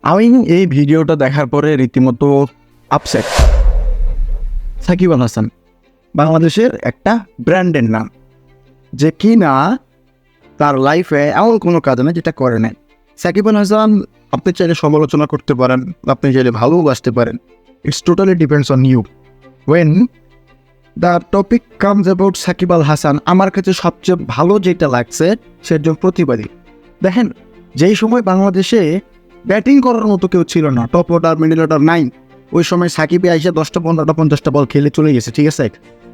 আমি এই ভিডিওটা দেখার পরে রীতিমতো আপসেট। সাকিব আল হাসান বাংলাদেশের একটা ব্র্যান্ডের নাম, যে কি না তার লাইফে এমন কোনো কাজ না যেটা করে নাই। সাকিব আল হাসান আপনি চাইলে সমালোচনা করতে পারেন, আপনি চাইলে ভালোবাসতে পারেন, it's totally depends on you. When the topic comes about Shakib Al Hasan, আমার কাছে সবচেয়ে ভালো যেটা লাগছে সেটা প্রতিবাদী। দেখেন, যেই সময় বাংলাদেশে ব্যাটিং করার মতো কেউ ছিল না, টপ অর্ডার মিডল অর্ডার নাই, ওই সময় সাকিবে আইসে 10টা 15টা 50টা বল খেলে চলে গেছে, ঠিক আছে।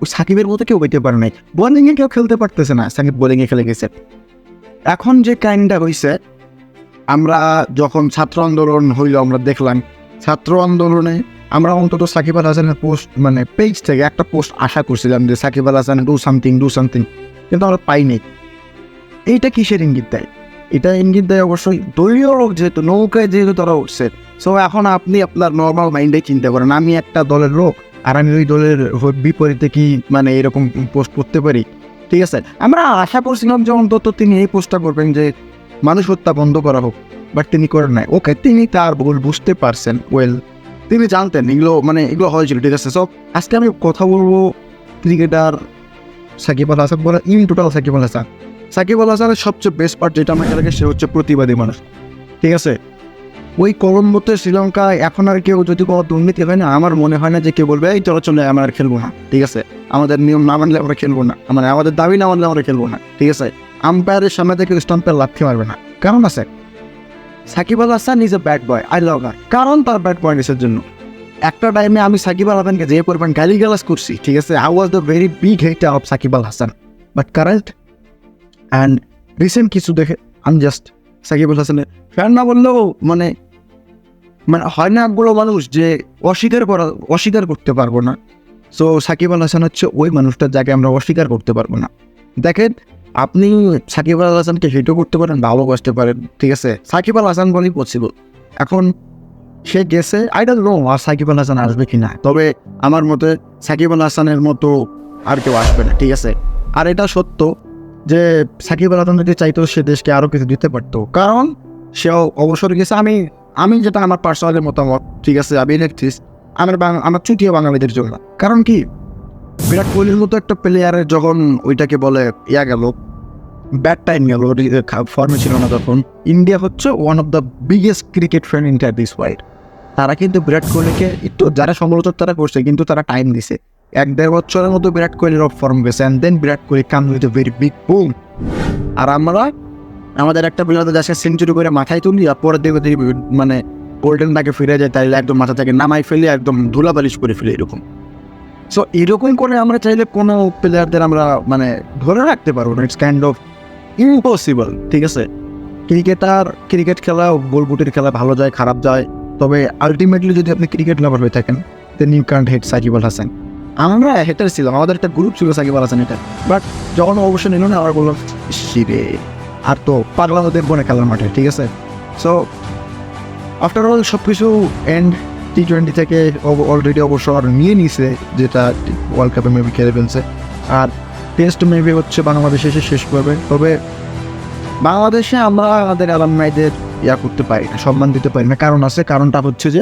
ওই সাকিবের মতো কেউ পেতে পারে নাই, বোলিংয়ে কেউ খেলতে পারতেছে না, সাকিব বোলিংয়ে খেলে গেছে। এখন যে কাইন্ডটা হয়েছে, আমরা যখন ছাত্র আন্দোলন হইল আমরা দেখলাম, ছাত্র আন্দোলনে আমরা অন্তত সাকিব আল হাসানের পোস্ট মানে পেজ থেকে একটা পোস্ট আশা করছিলাম যে সাকিব আল হাসান ডু সামথিং, কিন্তু আমরা পাইনি। এইটা কিসের ইঙ্গিত দেয়? এটা ইঙ্গিত দেয় অবশ্যই দলীয় লোক, যেহেতু নৌকায় যেহেতু তারা উঠছে। সো এখন আপনি আপনার নর্মাল মাইন্ডে চিন্তা করেন, আমি একটা দলের লোক আর আমি ওই দলের বিপরীতে কি মানে এরকম পোস্ট করতে পারি? ঠিক আছে, আমরা আশা করছিলাম যে অন্তত তিনি এই পোস্টটা করবেন যে মানুষ হত্যা বন্ধ করা হোক, বাট তিনি করেন নাই। ওকে, তিনি তার ভুল বুঝতে পারছেন, ওয়েল, তিনি জানতেন এগুলো হয়েছিল, ঠিক আছে। সো আজকে আমি কথা বলবো ক্রিকেটার সাকিব আল হাসান বলে ইন টোটাল সাকিব আল হাসান। সাকিব আল হাসানের সবচেয়ে বেস্ট পার্ট যেটা আমার লাগে, সে হচ্ছে প্রতিবাদী মানুষ, ঠিক আছে। ওই কলম্বোতে শ্রীলঙ্কায় এখন আর কেউ যদি কোনো দুর্নীতি হয় না, আমার মনে হয় না যে কেউ বলবে এই চলো চলে আমরা আর খেলবো না, ঠিক আছে। আমাদের নিয়ম না মানলে আমরা খেলবো না, মানে আমাদের দাবি না মানলে আমরা খেলবো না, ঠিক আছে। আম্পায়ারের সামনে থেকে স্টাম্পের লাথি মারবে না, কারণ আছে Shakib Al Hasan is a bad boy, I love her, কারণ তার ব্যাড পয়েন্টের জন্য একটা টাইমে আমি সাকিব আল হাসানকে যে পরিমাণ গালিগালাজ করছি, ঠিক আছে, I was the very big hater of Shakib Al Hasan. But current and recent কিছু দেখে আমি জাস্ট সাকিব আল হাসানের ফ্যান না বললেও মানে হয় না একগুলো মানুষ যে অস্বীকার করতে পারবো না। সো সাকিব আল হাসান হচ্ছে ওই মানুষটা যাকে আমরা অস্বীকার করতে পারবো না। দেখেন, আপনি সাকিব আল হাসানকে হেটও করতে পারেন, ভালোবাসতে পারেন, ঠিক আছে, সাকিব আল হাসান বলেই পসিবল। এখন সে গেছে, আই ডোন্ট নো আর সাকিব আল হাসান আসবে কি না, তবে আমার মতে সাকিব আল হাসানের মতো আর কেউ আসবে না, ঠিক আছে। আর এটা সত্য যে সাকিব আল হাসান যদি চাইতো সে দেশকে আরও কিছু দিতে পারতো, কারণ সেও অবসর গেছে। আমি যেটা আমার পার্সোনালি মতামত, ঠিক আছে, আমি ইলেকট্রিস্ট, আমার ছুটিও বাঙালিদের জন্য। কারণ কি, বিরাট কোহলির মতো একটা প্লেয়ারের যখন ওইটাকে বলে গেল, ব্যাড টাইম গেল, ফর্মে ছিল না, তখন ইন্ডিয়া হচ্ছে one of the biggest cricket fan in this world. তারা কিন্তু বিরাট কোহলিকে একটু, যারা সমালোচক তারা করছে, কিন্তু তারা টাইম দিছে 1-1.5 বছরের মতো বিরাট কোহলির অফ ফর্ম গেছে, and then Virat Kohli come with a very big boom. আর আমরা আমাদের একটা প্লেয়ার দেশে সেঞ্চুরি করে মাথায় তুলি, আর পরের দিকে মানে গোল্ডেন ব্যাগে ফিরে যায়, তাইলে একদম মাথা থেকে নামাই ফেলে একদম ধুলাবালিশ করে ফেলে এরকম। সো এরকম করে আমরা চাইলে কোনো প্লেয়ারদের আমরা মানে ধরে রাখতে পারবো না, ইটস কাইন্ড অফ ইম্পসিবল, ঠিক আছে। ক্রিকেট খেলা, বলবুটির খেলা ভালো যায় খারাপ যায়, তবে আলটিমেটলি যদি আপনি ক্রিকেট লাভার হয়ে থাকেন, দেন ইউ ক্যান্ট হেট সাকিব আল হাসান। আমরা হেটার ছিলাম, আমাদের একটা গ্রুপ ছিল সাকিব আল হাসান এটা, বাট যখন অবশ্যই নিল না, আমরা বললাম শিরে আর তো পাগলা হতে বনে খেলার মাঠে, ঠিক আছে। সো আফটার অল সব কিছু এন্ড T20 থেকে অলরেডি অবসর নিয়ে নিছে, যেটা ওয়ার্ল্ড কাপে মেবি খেলে ফেলছে, আর টেস্ট মেবি হচ্ছে বাংলাদেশে এসে শেষ করবে। তবে বাংলাদেশে আমরা আমাদের অ্যালামনাইদের করতে পারি না, সম্মান দিতে পারি না, কারণ আছে। কারণটা হচ্ছে যে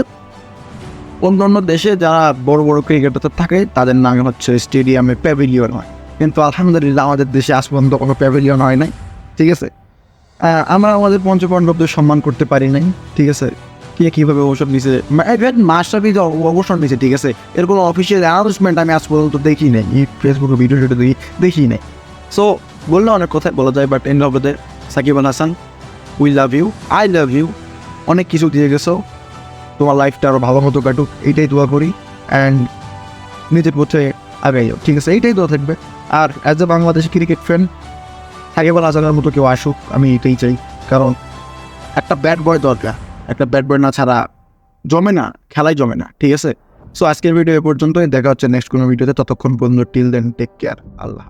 অন্য দেশে যারা বড় বড় ক্রিকেটার থাকে তাদের নামে হচ্ছে স্টেডিয়ামে প্যাভিলিয়ন হয়, কিন্তু আলহামদুলিল্লাহ আমাদের দেশে আজ পর্যন্ত কোনো প্যাভিলিয়ন হয় নাই, ঠিক আছে। আমরা আমাদের পঞ্চপাণ্ডবদের সম্মান করতে পারি নাই, ঠিক আছে। কীভাবে অবসর নিছে, মাস্টারফি অবসর নিছে, ঠিক আছে, এর কোনো অফিসিয়াল অ্যানাউন্সমেন্ট আমি আজ পর্যন্ত দেখি নাই, ফেসবুকে ভিডিও দেখি নাই। সো বললে অনেক কথাই বলা যায়, but end of the day Shakib Al Hasan, we love you, I love you, অনেক কিছু দিয়ে গেছো, তোমার লাইফটা আরও ভালো মতো কাটুক, এইটাই দোয়া করি। অ্যান্ড নিজের পথে আগাইও, ঠিক আছে, এইটাই দোয়া থাকবে। আর as a Bangladeshi cricket fan, Shakib Al হাসানের মতো কেউ আসুক, আমি এটাই চাই, কারণ একটা ব্যাড বয় দরকার, একটা ব্যাড বয় না ছাড়া জমে না, খেলাই জমে না, ঠিক আছে। সো আজকের ভিডিও এ পর্যন্তই, দেখা হচ্ছে নেক্সট কোনো ভিডিওতে, ততক্ষণ পর্যন্ত টিল দেন টেক কেয়ার, আল্লাহ।